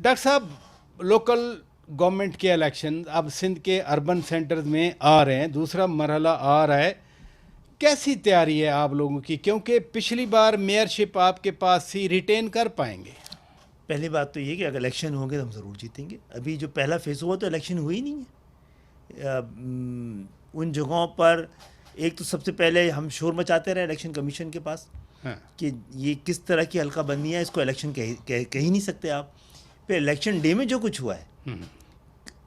Doctor صاحب local government کے election اب سندھ کے اربن سینٹرز میں آ رہے ہیں، دوسرا مرحلہ آ رہا ہے، کیسی تیاری ہے آپ لوگوں کی؟ کیونکہ پچھلی بار میئر شپ آپ کے پاس تھی، ریٹین کر پائیں گے؟ پہلی بات تو یہ کہ اگر الیکشن ہوں گے تو ہم ضرور جیتیں گے. ابھی جو پہلا فیز ہوا تو الیکشن ہوئی نہیں ہے. ان جگہوں پر ایک تو سب سے پہلے ہم شور مچاتے رہے الیکشن کمیشن کے پاس کہ یہ کس طرح کی حلقہ بندی ہے، اس کو الیکشن کہہ ہی نہیں سکتے آپ. پھر الیکشن ڈے میں جو کچھ ہوا ہے،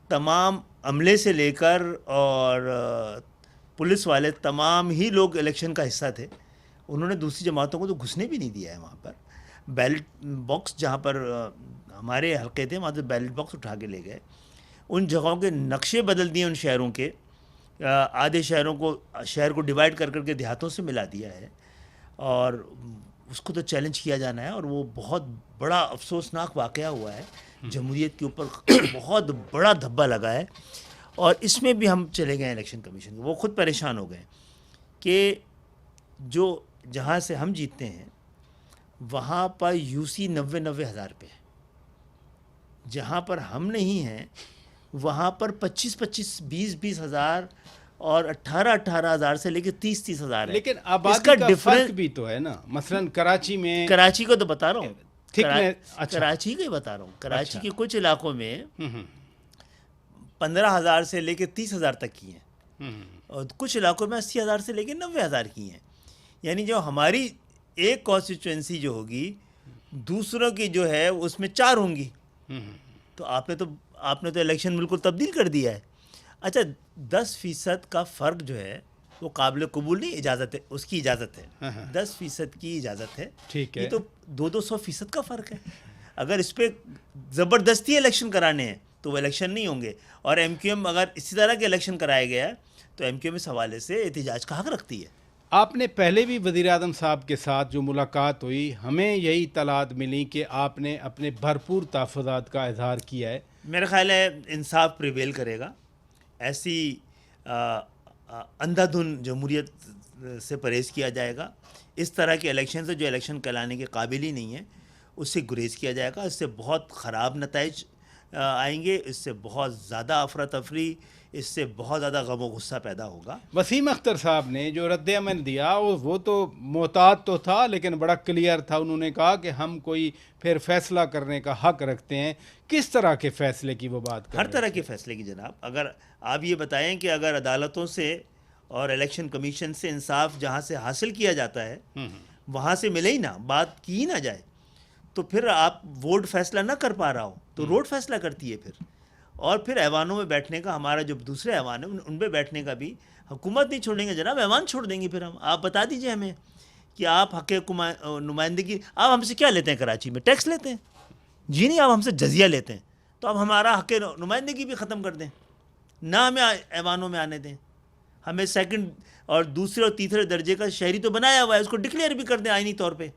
تمام عملے سے لے کر اور پولیس والے تمام ہی لوگ الیکشن کا حصہ تھے. انہوں نے دوسری جماعتوں کو تو گھسنے بھی نہیں دیا ہے وہاں پر. بیلٹ باکس جہاں پر ہمارے حلقے تھے وہاں سے بیلٹ باکس اٹھا کے لے گئے. ان جگہوں کے نقشے بدل دیے ان شہروں کے. آدھے شہر کو ڈیوائیڈ کر کے دیہاتوں سے ملا دیا ہے، اور اس کو تو چیلنج کیا جانا ہے. اور وہ بہت بڑا افسوسناک واقعہ ہوا ہے، جمہوریت کے اوپر بہت بڑا دھبا لگا ہے. اور اس میں بھی ہم چلے گئے الیکشن کمیشن کو. وہ خود پریشان ہو گئے کہ جو جہاں سے ہم جیتتے ہیں وہاں پر یو سی 90,000 پہ ہے، جہاں پر ہم نہیں ہیں وہاں پر 25,000 ہزار اور 18,000 سے لے کے 30,000 ہے. لیکن آبادی کا فرق بھی تو ہے نا. مثلا کراچی میں، کراچی کو تو بتا رہا ہوں، کراچی کا ہی بتا رہا ہوں. کراچی کے کچھ علاقوں میں 15,000 سے لے کے 30,000 تک کی ہیں، اور کچھ علاقوں میں 80,000 سے لے کے 90,000 کی ہیں. یعنی جو ہماری ایک کانسٹیچوئنسی جو ہوگی دوسروں کی جو ہے اس میں 4 ہوں گی. تو آپ نے تو الیکشن بالکل تبدیل کر دیا ہے. اچھا 10% کا فرق جو ہے وہ قابل قبول نہیں، اجازت ہے، اس کی اجازت ہے. 10% کی اجازت ہے. ٹھیک ہے، یہ تو 200% کا فرق ہے. اگر اس پہ زبردستی الیکشن کرانے ہیں تو وہ الیکشن نہیں ہوں گے. اور ایم کیو ایم اگر اسی طرح کے الیکشن کرایا گیا تو ایم کیو ایم اس حوالے سے احتجاج کا حق رکھتی ہے. آپ نے پہلے بھی وزیر اعظم صاحب کے ساتھ جو ملاقات ہوئی، ہمیں یہی اطلاعات ملی کہ آپ نے اپنے بھرپور تحفظات کا اظہار کیا ہے. میرا خیال ہے انصاف پریویل کرے گا. ایسی اندھا دھن جمہوریت سے پرہیز کیا جائے گا. اس طرح کے الیکشن سے جو الیکشن کرانے کے قابل ہی نہیں ہے اس سے گریز کیا جائے گا. اس سے بہت خراب نتائج آئیں گے، اس سے بہت زیادہ افراتفری، اس سے بہت زیادہ غم و غصہ پیدا ہوگا. وسیم اختر صاحب نے جو رد عمل دیا وہ تو محتاط تو تھا لیکن بڑا کلیئر تھا. انہوں نے کہا کہ ہم کوئی پھر فیصلہ کرنے کا حق رکھتے ہیں. کس طرح کے فیصلے کی وہ بات کر ہر رہے طرح کے فیصلے کی جناب. اگر آپ یہ بتائیں کہ اگر عدالتوں سے اور الیکشن کمیشن سے انصاف جہاں سے حاصل کیا جاتا ہے وہاں سے ملے ہی نہ، بات کی ہی نہ جائے، تو پھر آپ ووٹ فیصلہ نہ کر پا رہا ہو تو روڈ فیصلہ کرتی ہے پھر. اور پھر ایوانوں میں بیٹھنے کا، ہمارا جو دوسرے ایوان ہیں ان پہ بیٹھنے کا بھی حکومت نہیں چھوڑیں گے جناب، ایوان چھوڑ دیں گے. پھر ہم، آپ بتا دیجئے ہمیں کہ آپ حق نمائندگی آپ ہم سے کیا لیتے ہیں؟ کراچی میں ٹیکس لیتے ہیں؟ جی نہیں، آپ ہم سے جزیہ لیتے ہیں. تو اب ہمارا حق نمائندگی بھی ختم کر دیں، نہ ہمیں ایوانوں میں آنے دیں. ہمیں سیکنڈ اور دوسرے اور تیسرے درجے کا شہری تو بنایا ہوا ہے، اس کو ڈکلیئر بھی کر دیں آئینی طور پہ.